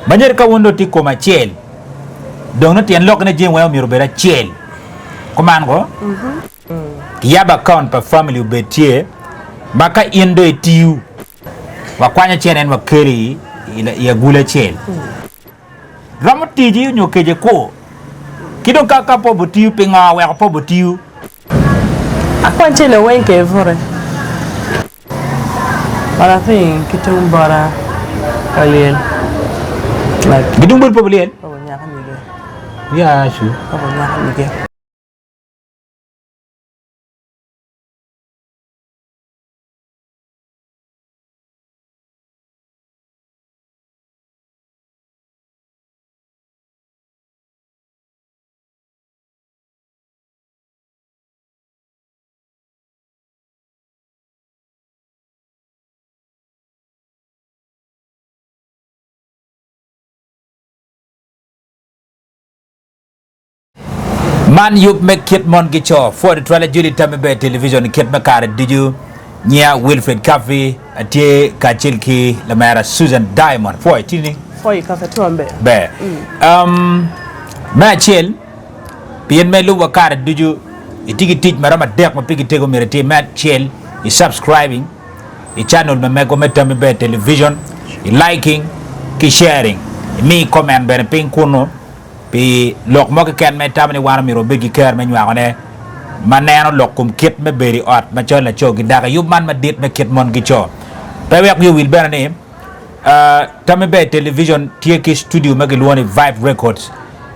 banyer ka wondo ti koma chel dong na tien lok na jin wa mi robera chel koman go yaba account pa family betie maka indo etiu wa kwanya chenen wa keri ila ya gula chel ramati ji nyo keje ko kido kaka po butiu pinga wa po butiu akwan chele wenke vore para thing kitumbara alien like bidung bul po bulien oh nya kan nige ya shu oh nya kan nige man you make kit mon gicho for the trailer juli tambe television kit makare diju nya Wilfred Cafe atie kachilki la mara Susan Diamond foi tini foi ka fatombe be ma chel pien me lu wakare diju itigi tij marama dek ma pigi tego merete ma chel i subscribing i channel me go metambe be television i liking ki sharing mi comment ben ping kuno pi lok mo ke ken me tamani wana mi robe gi ker me nywa ne maneno lokum kit me beri ot ma chon la chogi daga yub man ma dit me kit mon gi cho pe wek you will be ne tamme be television tie studio ma gi loni Vibe Records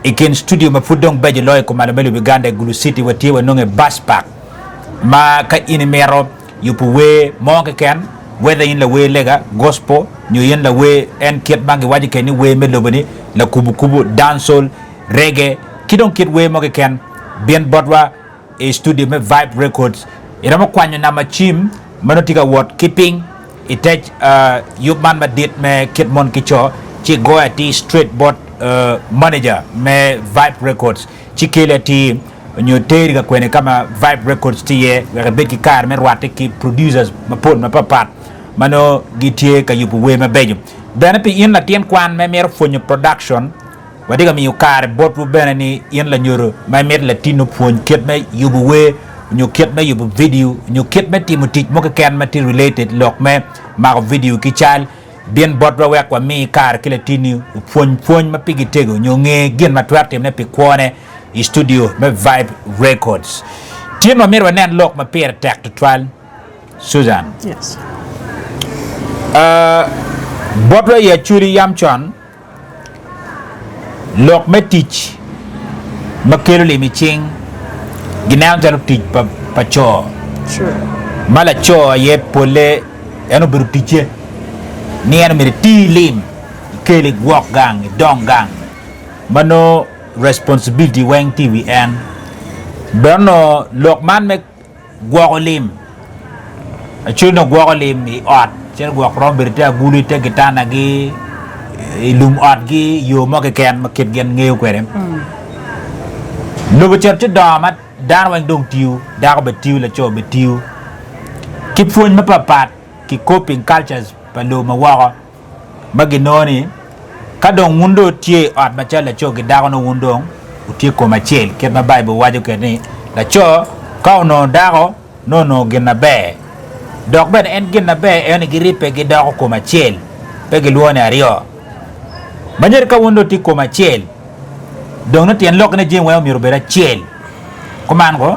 ikin studio ma fudong beje loy ko mala melu bi gande gulu city wati wa nonge bus park ma ka ini mero yupu we mo ke ken whether in la we lega gospel ñu yen la we en kit bangi waji ken ni we melo bani la kubu dancehall reggae kidon kit we mo ke ken bien bodwa e studio me Vibe Records ira mo kwanyo na machim manotika what keeping itech yubman ma dit me kit mon kicho chi go ati straight bot manager me Vibe Records chi kele ti ñu teri ga kwene kama Vibe Records tiye ga beki kar me rwate ki producers ma pon ma papat mano gitie ka yupu we ma beju bena pi in la tien kwan me mer fonyo production wadiga mi ukare botu bena ni in la nyoro ma mer latino fon ket me yubu we ñu ket me yubu video ñu ket me timutik mo ka ken ma ti related lok me ma video ki chal bien bot wa wek wa mi kar ki latini fon ma pigi tego ñu nge gen ma twarte ne pi kwone i studio me Vibe Records tien ma mer wa nen lok ma per tek to twal Susan yes Bodwa ya churi yamchon lok me teach makelo le miching ginam jalo teach pa cho sure mala cho ye pole eno biru teach ni eno mi ti lim kele gwok gang dong gang mano responsibility weng TVN bano lok man me gwok lim achuri no gwok lim i ot chen gwa krom berite agulu te gitana gi ilum ot gi yo mo ke ken ma ket gen ngeu kwere no be chet da mat dan wang dong tiu da ko betiu la cho betiu ki fon ma papat ki coping cultures pa lo ma wa ma gi noni ka dong mundo tie ot ma cha la cho gi da ko no wundo utie ko ma chel ket ma bible wajo ke ni la cho ka no da ko no gen na be dok ben en gin na be en giripe gi dok ko ma chel pe gi luone ario banyer ka wondo ti ko ma chel dong na tien lok na jin wa mi robera chel ko man go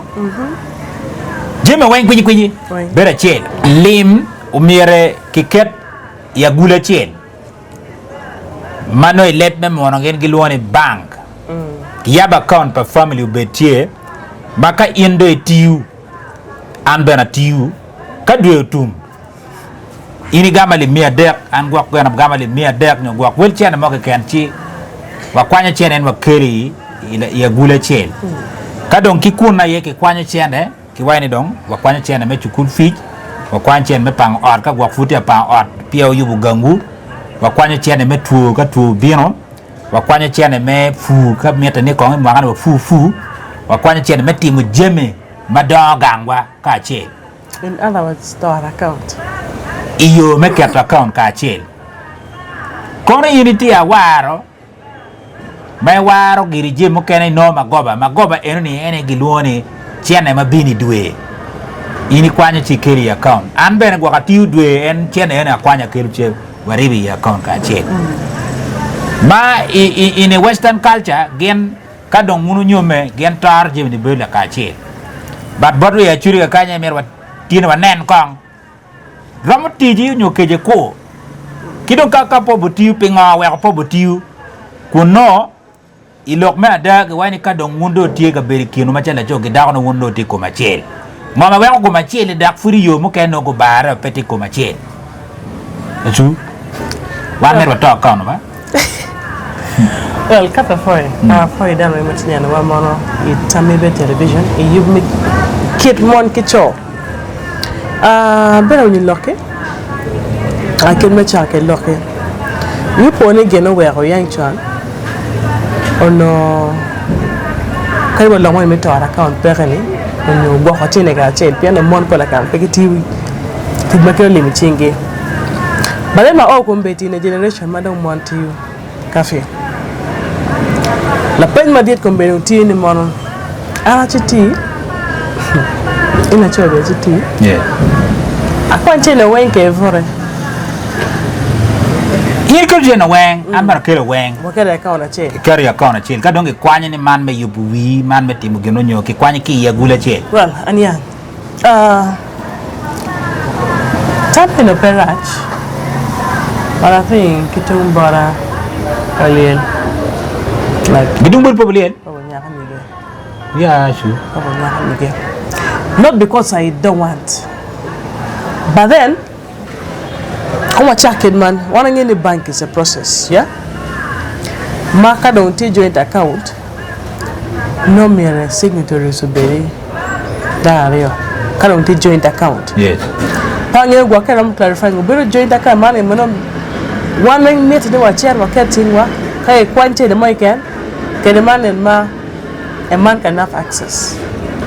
jema wen kunyi bera chel lim umire kiket ya gula chel mano let me mo ngen gi luone bank yaba account pa family betie maka indo tiu an bena tiu kadwe tum ini gamali mia dek an gwak gana gamali mia dek no gwak wel chen mo ke kan chi wa kwanya chen en wa keri ila ya gula chen kadon ki kuna ye ke kwanya chen ki wani dong wa kwanya chen me chukul fi wa kwanya chen me pang or ka gwak futi pang or piao yubu gangu wa kwanya chen me tu ka tu bino wa kwanya chen me fu ka meta ni kong ma kan fu wa kwanya chen me timu jeme madogangwa ka chen in other words store account iyo me ket account ka chel kono unity awaro mai waro giri jimo kene no magoba eno ni ene giluoni chiene mabini dwe ini kwanya chikeri account an bene gwa katiu dwe en chiene ene kwanya kelu che waribi account ka chen ma in a western culture gen kadong munu nyome gen tar jimi ni bela ka chen but bodu ya churi ka kanya merwa tina wanen kong ramu tiji nyokeje ko kido kaka po butiu pinga wa po butiu kuno ilok me ada ke wani kadong mundo tie ka beri kinu machala joge da no mundo ti ko machel mama wa ko machel dak furi yo mo ken no go bara peti ko machel achu wa mer wa to account ba well kapa foi foi da no matinya no wa mono itamebe television e yubmi kit mon kicho bera ni loke akel me cha ke loke ni pone geno we ro yang chan ono kai wala mo meto ara account perani ono go hotine ga chen piano mon ko la kan pekitiwi tidma ke limi chinge bale ma o ko mbeti ne generation madam monti cafe la pen ma diet ko mbenu ti ni mon ara chiti ina chobe chiti yeah akwanche le wenke vore yin ko jena weng amar kele weng wakere account ache kari account achel ka donge kwanya ni man me yubuwi man me timu geno nyo ki kwanya ki ya gula che well ania tap in a perach but I think kitumbara alien like gidung bul publien nyaka nige ya shu nyaka nige not because I don't want but then come check it man wanting any bank is a process yeah maka don't joint account no mere signatory so be dario don't joint account yes pange gwa kana mu clarify ngo bero joint account man mo one minute de wa chair wa ketting wa kai kwante de mai kan ke de man ma a man can have access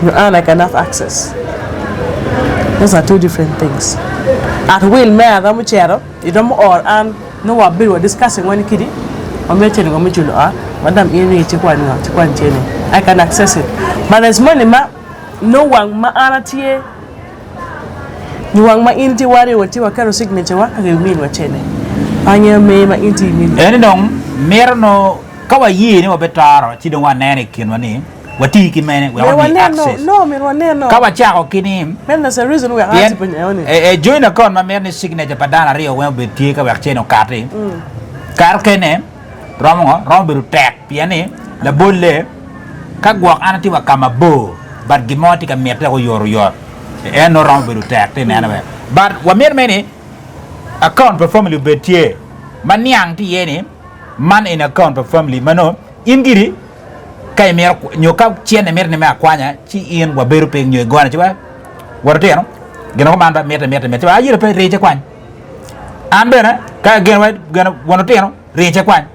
you are like enough access. Those are two different things. At will, me ada mu chero, idom or and no wa bill we discussing one kidi. O me cheni go me chulo madam iri chikwa cheni. I can access it. But there's money ma no one ma anatie. You want ma inti wari wati wa karo signature wa ka mean wa cheni. Anya me ma inti mean. Eni dong merno kawa yi ni wa betaro chi dong wa nene kinwani. Wati ki mene we want access. No, me waneno. Kawa chako kini. Men there's a reason we are asking you. Join account ma merne signature padana rio we beti ka wa cheno karte. Kar kene rom biru tag piane la bolle ka gwak anati wa kama bo but gimoti ka merte ko yor no rom biru tag te nana be but wa mer mene account per family betie maniang ti yene man in account per family mano ingiri kay mer nyoka chiene mer ne ma kwanya chi ien wa beru pe nyoy gwana chiba warate no gena ko man ba merte ba yire pe reje kwany ambe na ka gena wonote no reje kwany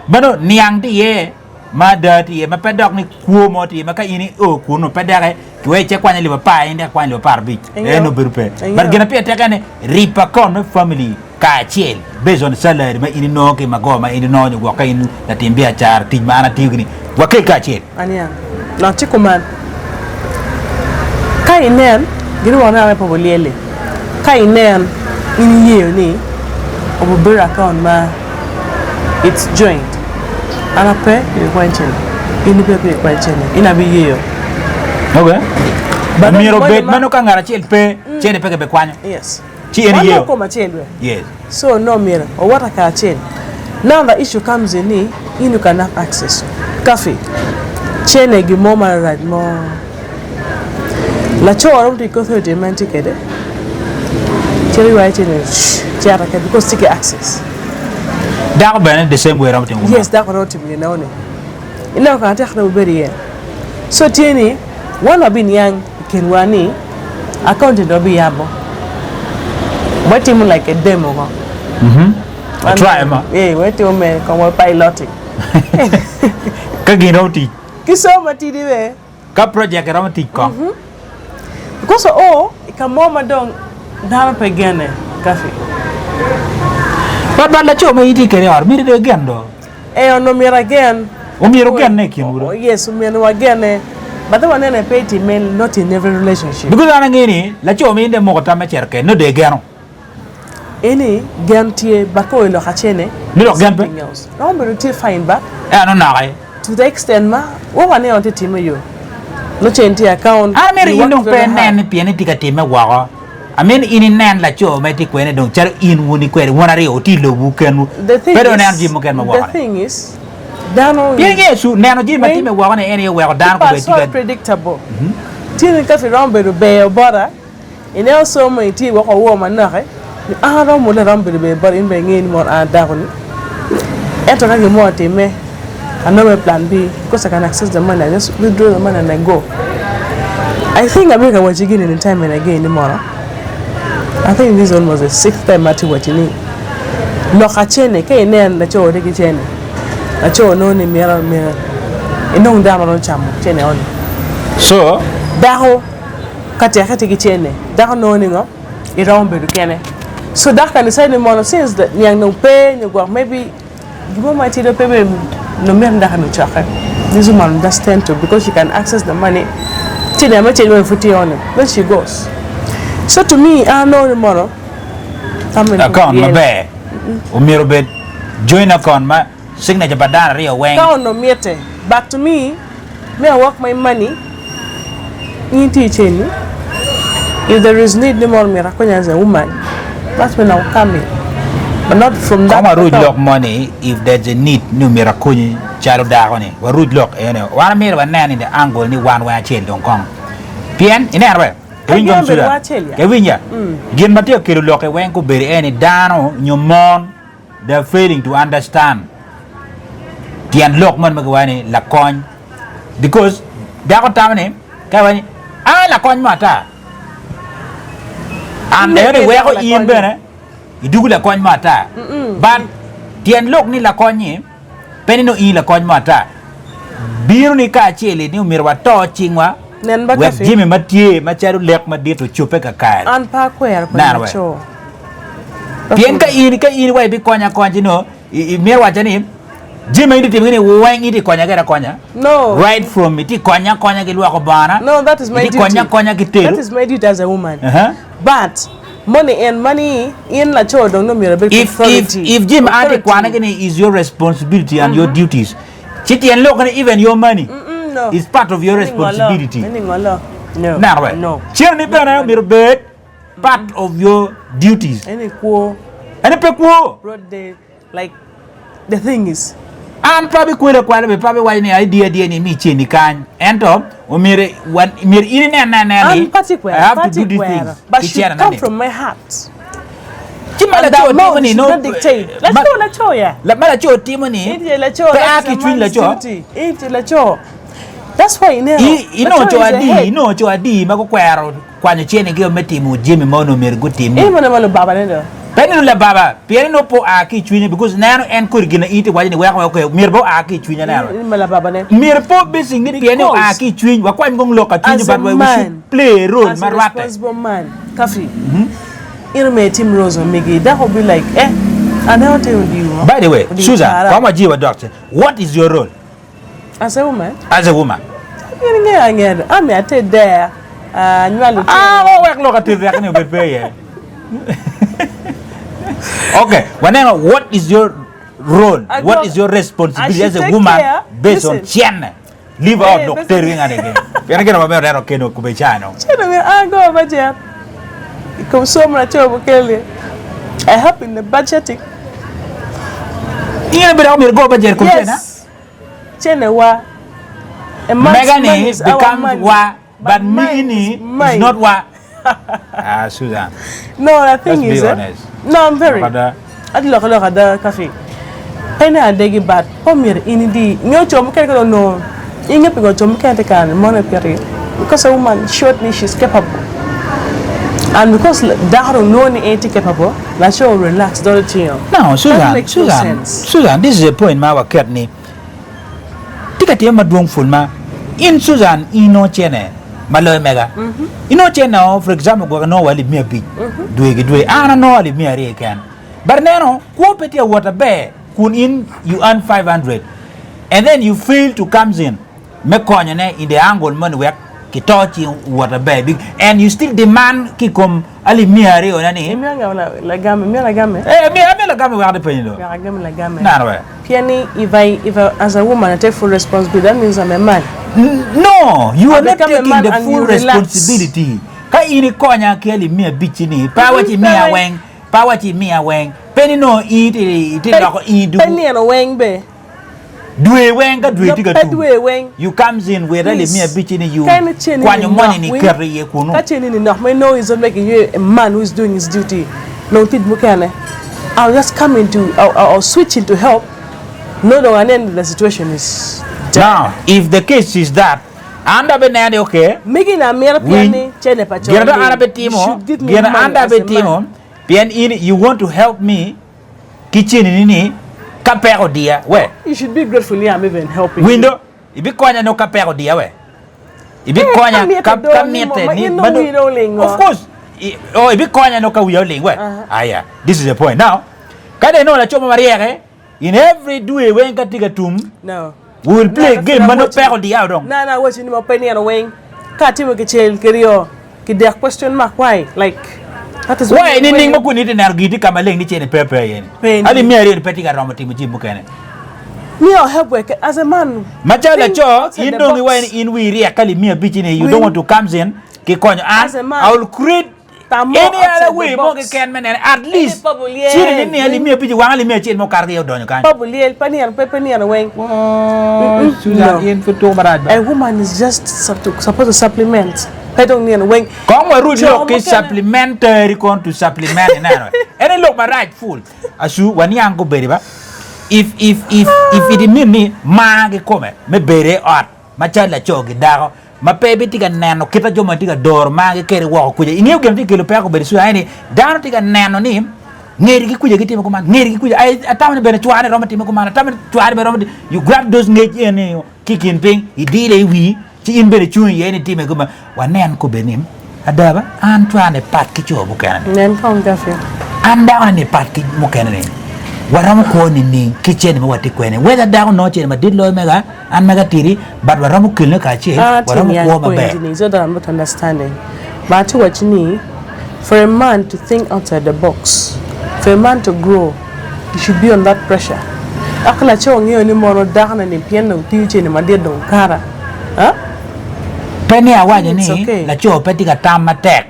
bano niang ti ye mada ti ye ma pedok ni kuo mo ti ma ka ini o kuno pedare we che kwanya li pa inde kwanya li par bi no berupe bar gena pe tekane ripa kon family ka chiel based on salary ma ini no ke magoma ini no nyo ka ini na timbia char ti mana ti gni wa ke ka chiel ania na chikuman kai nen gini wana me pobolele kai nen ini ye ni obo ber account ma it's joint ana pe ni kwanchen ini pe kwanchen ina bi yeyo okay ba miro bet mano ka ngara chiel pe chene pe ke be kwanya yes chi eni yeyo ko ma chendwe yes so no mira or what I can change now the issue comes in you can have access coffee chene gi moma right mo la choro mti ko thodi man tikede cheri wa chene chara ka because take access da ben the same way ram tingu yes da ko roti mi nawne ina ka ta khna beriye so tieni one bin yang kenwani account do bi yabo what him like a demo go try ma what you me como piloting ka ginoti kiso matidi we ka project ram ti ko because ka moma dong dama pe gene kafi But la cho me iti kere or miri de gendo. No mir again. Umiro gen ne kinuro. Yes, umiro again. But the one I pay to men not in every relationship. Because ana ngini la cho me inde mo ta me cherke no de geno. Any gantie bako lo khachene. Ni lo gen pe. No me to find back. No na kai. To the extent ma what one on team you. No change account. I mean in don't pay nan piani tika time wa. I mean in nan la cho me ti kwene don char in woni kwere wonare o ti lo buken. Pero nan ji mo ken ma wa. The thing is Dano Yesu nano ji ma ti me wa na any we dan ko be tika predictable. Tini ka fi rombe do be bora. Ine also mo ti wa ko wo man na kai. Ro mo le rombe do be bora in be ngeni mo da ko ni. Eto ka ge mo te me another plan B because I can access the money. I just withdraw the money and I go. I think America was again in time and again tomorrow. I think this one was the 6th time I watch it. No kachene ke ine na cho de kichene. Na cho no ni mera. Ino ndama no chamo chene on. So Daho kati kichene. Daho no ni ngo irombe dukene. So that can decide the money since that nyang no pay you go maybe you go my tido pay no mer ndax no chaka. This woman understand too because she can access the money. Till the money when footy on it. Then she goes. So to me, I know tomorrow. account ma be. Umiro be join account ma signature badana rio weng. Account no miete. Back to me I work my money. In teaching. If there is need more me as a woman, that's when I'll come in. But not from that. Come root lock money if there's a need new mirakuni child dagoni. Wa root lock one mirror nan in the angle ni one way chill don't come. Pien in air. Wingon suda. Kevinya. Gin matio kilo lock a wenko berry any dano nyumon they're failing to understand. Tian lock man magwani la coin because dago tamane kawani la coin mata. And anywhere ko in bene. Idugu la coin mata. But tian lock ni la coin penny no la coin mata. Biru ni ka chele ni umirwa to chingwa. Wek Jimmy Mathieu macharu lek madi to chupe ka kai. An pa kwer ko cho. Pien ka in wa bi konya konji no. Mirwa jani Jimmy ndi timini wang iti konya gara konya. No. Right from iti konya ki luwa ko bana. No, that is my duty. Konya ki teru. That is my duty as a woman. But money in la cho don't know me if Jim ati kwana gani is your responsibility and your duties. Chiti and look even your money. No. It's part of your responsibility. No. No. Chirni bana mir bed part of your duties. Any ko. Any pekwo. Broad day like the thing is and probably kwele be probably why ni idea ni mi chini kan ento o mir in na I have to do these things but she come from my heart. Chimala cho timoni no dictate. Let's show ya. La mala cho timoni. Let's show. La cho. That's why cho adi mako kwero kwanya chene gyo metimu Jimmy mono mir gutimu. Mana malo baba nendo. Penny la baba, Pierre no po aki chwini because nano and could gina eat wajin wako mirbo aki chwini na. Mirpo busy ni Pierre no aki chwini wakwa ngong loka chwini but we should play role marwate. Responsible man, Kafi. Irme Tim Rose Migi, that will be like I never tell you. By the way, Susan, come on, you doctor. What is your role? As a woman? As a woman. I'm at it there. Look at it. Okay, what is your role? What is your responsibility as a woman based on China? Leave out doctoring and again. You're going to remember okay, no Kubechano. I go budget. It comes so much over Kelly. I help in the budgeting. You never go budget. Yes. China wa. Megani becomes wa, but Mini is not wa. Susan. No, the thing is, no, I'm very. I look at the cafe. Penny and Deggy bad. Come here in the no job. Can no. In a pico, Tom can't take an monetary because a woman shortly she's capable. And because that don't know any capable, that's all relaxed. Don't you? No, Susan, this is a point. My Katney. Take a team at room full ma. In Susan, ino chene. Malo mega. You know, for example, go no wali me big. Do it. I don't know wali me are can. But now, quality water bear, kun in you earn 500, and then you fail to comes in, make in the angle money work, ki touch water bear, and you still demand ki come ali miari or any. La gamme. Eh, me la gamme we are the penny. La gamme. No, Piani, if I as a woman I take full responsibility, that means I'm a man. No, you are not become a taking man the and full you relax. responsibility. Ka ini konya keli mia bichini, power chi mia weng, power chi mia weng. Penny no eat like eat do. Penny and a wang be. Due weng ka due tiga tu. Due wang. You comes in where really mia bichini you. Kind of chin. Kwanyo money ni carry ye kuno. That chin enough. My know is not making you a man who is doing his duty. No tid mukane. I'll just come into. I'll switch into help. No, and then the situation is. Now, if the case is that, anda benade okay. Making a mere piani, chene pacho. Gera anda betimo. Gera anda betimo. Pian in you want to help me. Kitchen ini kapero dia we. You should be grateful. I'm even helping. Window. Ibi konya no kapero dia we. Ibi konya kamete ni. Of course. Oh, ibi konya no ka wioling we. Yeah. This is the point. Now, kada no la choma mariere. In every day when katiga tum. No. We will play game mano pero dia dong. Na watch ni mo penny and wing. Kati mo kichel kirio. Ki der question mark why? Like that is why ni ning mo kuniti na gidi kamaleng ni chene pepe yen. Ali mi ari peti ka romati mo jibu kene. Me or help work as a man. Machala cho in don't when in we ria kali mi bichine you don't want to comes in ki konyo I will create any other way mo can man at least chini ni ali mi biji wang ali mi chene mo kardio donyo kan. Probably penny and wing. Susan in for to marad. A woman is just supposed to supplement. I don't need a wing. Come we rude look is supplementary con to supplement and any look my right full. Asu when yang go beriba. If it mean me mage come me bere art. Machala chogi dago. Ma pepe tiga nano kita joma tiga dor mage kere wako kuja. Ingiu kena tiga lupa aku beri suai ni. Dano tiga nano ni. Ngeri ki kuja kita mau kemana? Ngeri ki kuja. Ataman beri cuare roma timu kemana? Ataman cuare beri roma. You grab those ngeri ni kicking ping. Idile wi. Ci in beri cuy ye ni timu kemana? Wanen ko benim. Ada apa? Antuane pat kicu bukan? Nen kong kafe. Anda ane pat kicu bukan ni. Waramu ko ni kitchen mo wati kwene whether down no chen ma didlo mega an mega tiri but waramu kilne ka che waramu ko ma be so that I'm not understanding but what you need for a man to think outside the box, for a man to grow, he should be on that pressure. Akala chong yo ni moro dana ni piano tiuche ni madia don kara penny awaje ni la cho peti ka tam matek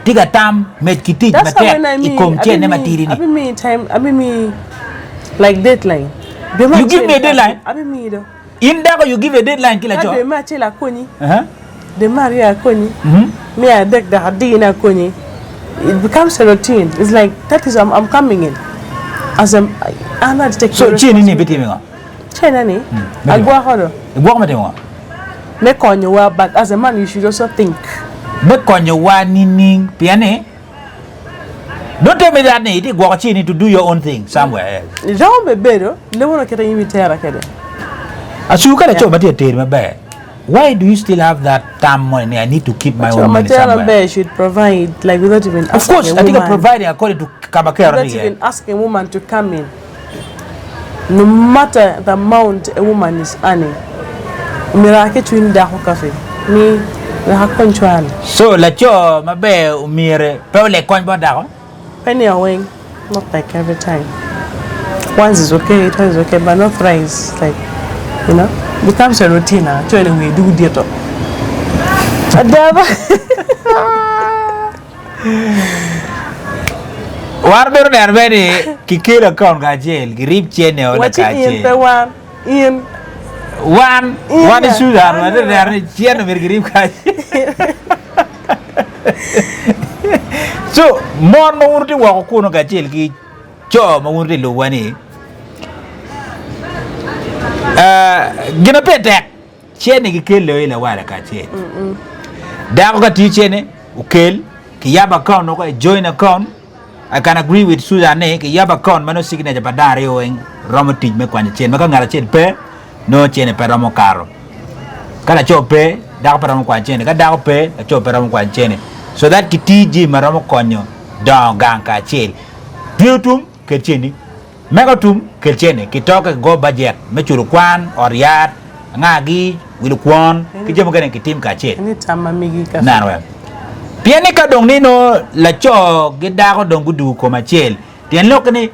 tiga tam met kitich matek ikomche ne matiri ni abi me like deadline. You give me a deadline? Abi me do. In that you give a deadline kila cho. Abi ma chela koni. The Maria koni. Me I deck the hadina koni. It becomes a routine. It's like that is I'm coming in. As I'm not taking. So chini ni beti menga. China ni. Agwa hodo. Agwa mate menga. Me konyo wa but as a man you should also think. Me konyo wa nining piane. Don't tell me that need go chini to do your own thing somewhere else. Don't be better. Le wono keta yimi tera kede. Asuka la cho mate teri mabe. Why do you still have that time money? I need to keep my own money somewhere. Material should provide, like without even asking. Of course, I think I provide according to Kabakera. Without even asking a woman to come in. No matter the amount a woman is earning, mirake twin da cafe. Me, we have control. So la cho mabe umire pele kon boda. Penny away, not like every time. Once is okay, twice is okay, but not thrice. Like, you know, becomes a routine. Actually, we do theater. Adaba. Warber na arbeni kikira account ka jail, grip chene ola ka jail. One is Sudan, one is chene mer grip ka jail. So, more mawurti wako kuno ka jail ki cho mawurti lo wani. Gina pete chene ki kele ila wala ka jail. Dako ka ti chene ukel ki yaba account no ka join account. I can agree with Susan ki yaba account mano signature padare oeng romo tij me kwanya chen maka ngara chen pe no chene pe romo karo. Kala cho pe dako pe romo kwanya chen ka dako pe cho pe romo kwanya chen. So that kitiji maromo konyo dong gang ka chen. Piutum Kelchini, Megatum, Kelchene, Kitoka go budget, Mechuruquan or Yard, Ngagi, Wilukwan, Kijamugan, Kitim Kache. Anytime I make it. Nanwell. Pianica don't know La Cho, get down don't go do Comachel. The unlockany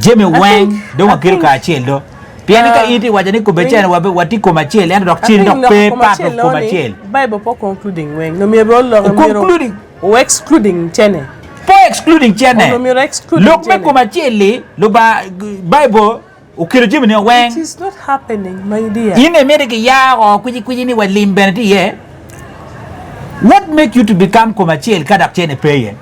Jimmy Wang, don't kill Kachel though. Pianica eat it, what you could be what he Comachel and doctrine of pay part of Comachel. Bible for concluding when no mere concluding or excluding Chene. For excluding Chene. Look back Comachel, Luba Bible, okay, Jimmy Wang. It is not happening, my dear. In America, ya or Quidini was limbenity, yeah. What make you to become Comachel Kadak Chene pay?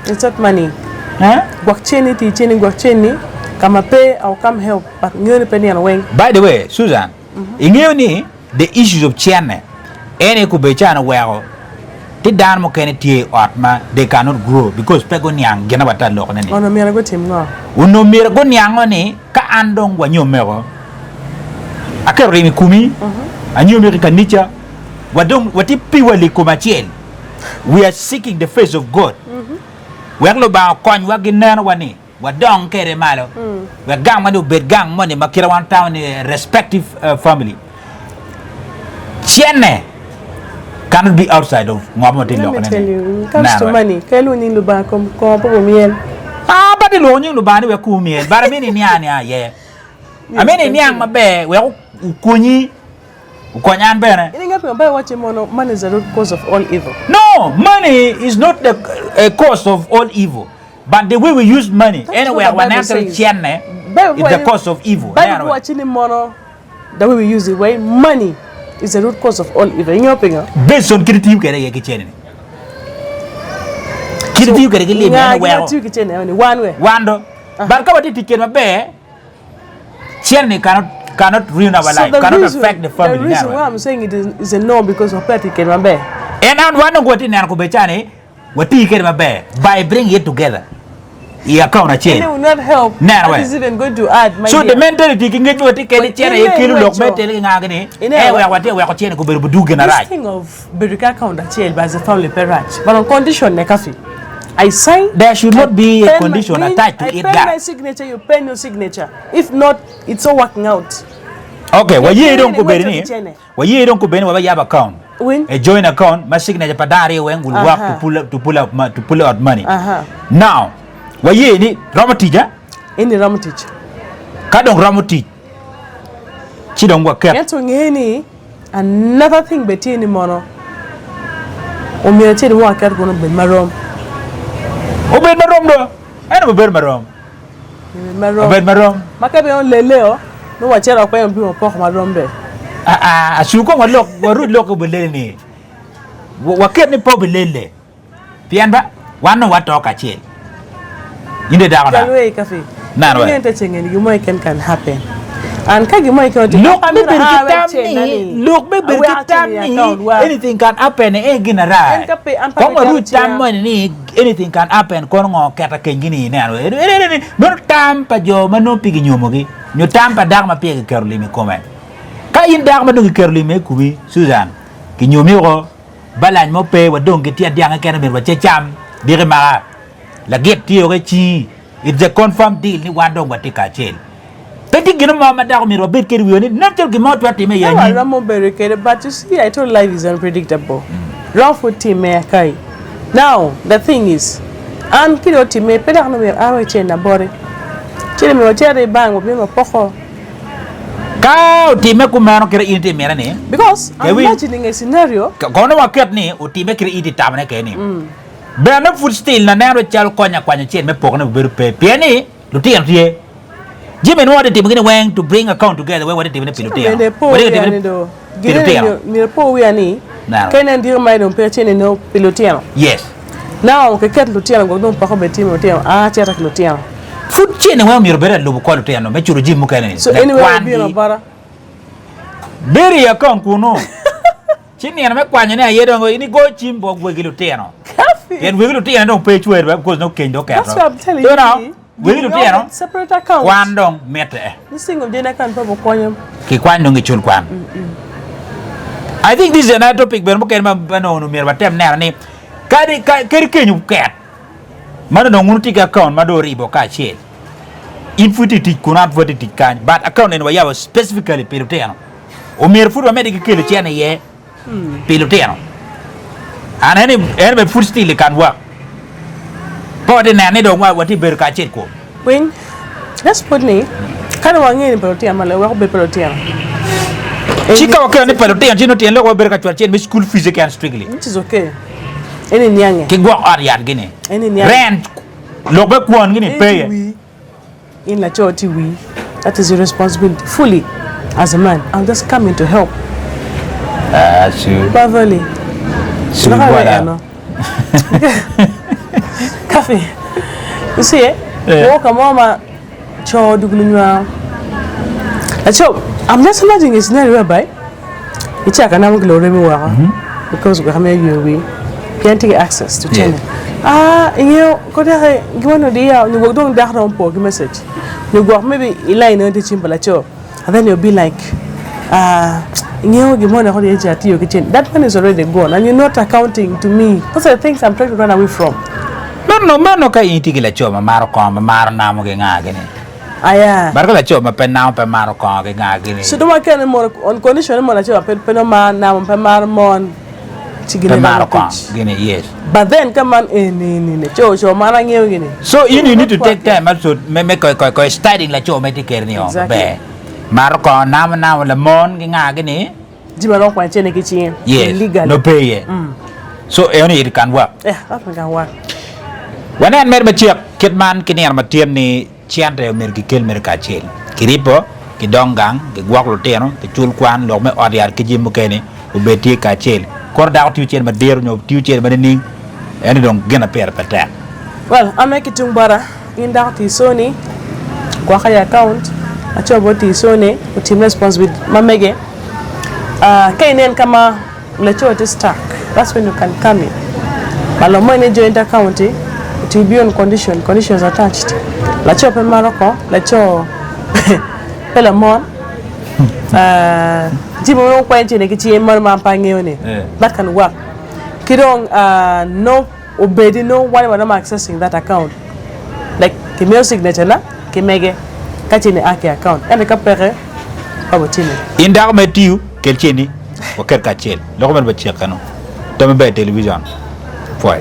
It's not money. Huh? Guacheni, teaching Guacheni, come a pay or come help, but nearly penny and wing. By the way, Susan, in you the issues of Chene, any could be China well. The Dan Mokanity Otma, they cannot grow because Pegoniang, Genavata Lokan. On a miracle team, no. Uno Miragoniang on a Ka Andong when you mirror. Akarimi Kumi, a new American nature. What if purely Comachel? We are seeking the face of God. We are about coin wagging one. What don't carry malo. We are gang money, bed gang money, Makira 1 town, respective family. Chene cannot be outside of Mohammed. Let me tell you, comes to money. Keluni Luba come miel. Ah, but the loan you Lubani were cool meal, but I mean in Yania, yeah. I mean in Yang Mabe, well, Kuni. Money is the root cause of all evil. No, money is not the cause of all evil. But the way we use money, anyway, when is the cause of evil. By watching money, the way we use it, way money is the root cause of all evil. In your opinion, based on creative kitchen. Creative kitchen, one way. Wando, but come to ticket my bear. Chenny cannot ruin our life, cannot affect the family. The reason why I'm saying it is a no because of petty can bear. And I want to go to Nankobechani, what he can bear by bringing it together. He account a chain. It will not help. That is even going to add. So the mentality can get what he can chain a kilo of metal in agony. What they were chain could be doing a right. Thing of Berika count a chain by the family perach, but on condition, Nekafi. I sign. There should not be a condition attached to it. I pen my signature, you pen your signature. If not, it's all working out. Okay, well, you don't go any. Well, you don't go any where you have account. When a joint account, my signature padari when will work to pull out money. Now, well, you need Ramatija? Any Ramatij. Kadong Ramati. She don't work. Get any another thing between mono. O me tell one cat gonna be marom. Obey Marom, though. I never bear Marom. Obey Marom. Macabe on Leleo. No, what chair of paying people for my room there. Ah, so come and look, what would look over Lenny? What kept me probably Lele? Pianba, one know what talk a chill. In the down way, cafe. Now, entertaining and you might can happen. And can you make out look, anything can happen again. Anything can happen. Kongo kata kengini nero. No tampa jo mano pigi nyomogi. No tampa dagma pigi kerli mi komen. Ka in dagma dungi kerli me kubi Susan. Ki nyomi ro balan mo pe wadong ketia dianga kena ber wache cham dire mara. La get tiyo ke chi. It's a confirmed deal ni wadong watika chel. Petit gino mama dagma mi robet keri wioni. Nantel ki mo twati me yani. I am barricaded, but you see, I told life is unpredictable. Wrong for team me kai. Now, the thing is, I'm kilo to me, Pedano, I chain a body. Chili me, cherry bang of being a poco. Cow, Timekumano can eat a merani. Because I'm imagining a scenario. Kono Wakatni, or Timeka eat it tamanakani. Burn up food still, and narrow child conya quan chain, me pocket of pay. Penny, Lutian here. Jimmy wanted to begin wang to bring account together. What did even Pilotia? Near poor we are knee. Can I deal my own patient in no Pilotiano? Yes. Now, the cat Lutiano go don't pack up a team of Tiano. Ah, Chatak Lutiano. Food chain and well, you're better local Tiano, make you Jim Mucani. So anyway, be a butter. Bury a con cuno. Chimney and Macquania, you don't go any go chimbo with Lutiano. And we will Tiano pay to it because no king do care. That's what I'm telling you. We will Tiano. Separate account. One don't matter. This thing of dinner can probably coin. Kiquan Chulquan. I think this is another topic, but no, no, no, but them now, Carry can you cat? mana no nguti ka account madori bo ka chel infuti ti kunat voti ti kan but account en waya specifically peloteno o mer fu do medi ke le chene ye peloteno and any be food still can work but na ne do wa wati ber ka chel ko when let's put ni kana wangi ni peloteno male wa be peloteno chika okay ni peloteno chino ti lo ber ka chel me school fees can strictly which is okay any nyange ki gwa ariat gini any nyange rent lo be kwon gini pay in la choti we that is your responsibility fully as a man. I'm just coming to help sure Beverly sure voilà coffee you see walk a mama cho duglunya so I'm just imagining a scenario whereby it's like an glory because we have you can't take access to channel you go there you want to you go down that round message you go maybe line on the chimba cho and then you'll be like you give money on the edge at your kitchen that one is already gone and you're not accounting to me those are the things I'm trying to run away from no ka inti la cho ma maro ko ma maro na mo ge nga gini aya barka la cho ma pe na pe maro ko ge nga gini so do ma ken mo on condition mo la cho pe no ma na mo pe maro mon pe maro ko gini yes but then come on ni cho mana ngeo gini so you need to take time also me ko studying la cho me ti ker ni o be maro ko na la mon ge nga gini di ma lo kwa chene ki chi legal no pay so only it can work that can work when I met ket man kini ar matiem ni chiante mer ki kel mer ka chel kiripo ki dongang ki gwak lo teno ki chul kwan lo me odiar ki jim kene u beti ka chel kor da tiu chen ma der nyo tiu chen ma ni eni don gena per pata well ameki tumbara inda ti soni kwa kaya account acho boti sone utim responsibility mamege kainen kama lecho to stack that's when you can come in malomo ne joint account to be on conditions attached la cho pe maroko la cho pelamon jibo no kwenti ne kichi mar ma pange ne that can work kidong no obedi no one am accessing that account like the mail signature na kimege kati ne ake account and ka pere abotine inda me tiu kelcheni o ker ka chel lo ko mer ba chekano to me be television foi